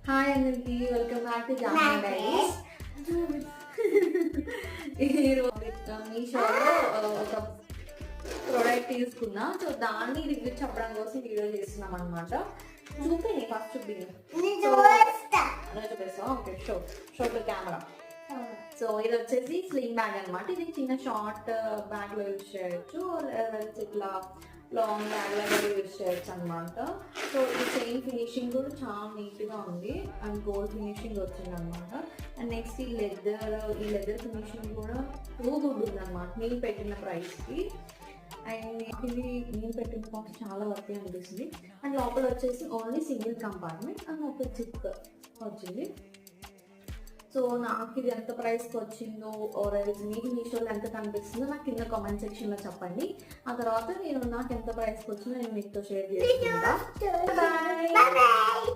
Hi అందరికి, welcome back to Jana diaries. మీషోలో ఒక ప్రోడక్ట్ తీసుకున్నా, సో దాన్ని రివ్యూ చెప్పడం కోసం వీడియో చేస్తున్నాం అనమాట. చూపి ఫస్ట్ చూపిస్తాం. Okay, show to camera. So ఇది వచ్చేసి స్లింగ్ బ్యాగ్ అనమాట. ఇది చిన్న షార్ట్ బ్యాగ్ లో యూజ్ చేయొచ్చు, ఇట్లా లాంగ్ బ్యాగ్ లాగా యూజ్ చేయొచ్చు అనమాట. సో ఇది చైన్ ఫినిషింగ్ కూడా చాలా నీట్గా ఉంది అండ్ గోల్డ్ ఫినిషింగ్ వచ్చింది అనమాట. అండ్ నెక్స్ట్ ఈ లెదర్ ఫినిషింగ్ కూడా గుడ్ ఉంది అనమాట నేను పెట్టిన ప్రైస్కి. అండ్ ఇది నేను పెట్టిన కాస్ట్ చాలా వర్త్ అనిపిస్తుంది. అండ్ లోపల వచ్చేసి ఓన్లీ సింగిల్ కంపార్ట్మెంట్ అండ్ ఒక జిప్ వచ్చింది. సో నాకు ఇది ఎంత ప్రైస్కి వచ్చిందో మీకు మీషోలో ఎంత కనిపిస్తుందో నాకు కింద కామెంట్ సెక్షన్లో చెప్పండి. ఆ తర్వాత నాకు ఎంత ప్రైస్కి వచ్చిందో నేను మీతో షేర్ చేసుకుంటా. బాయ్.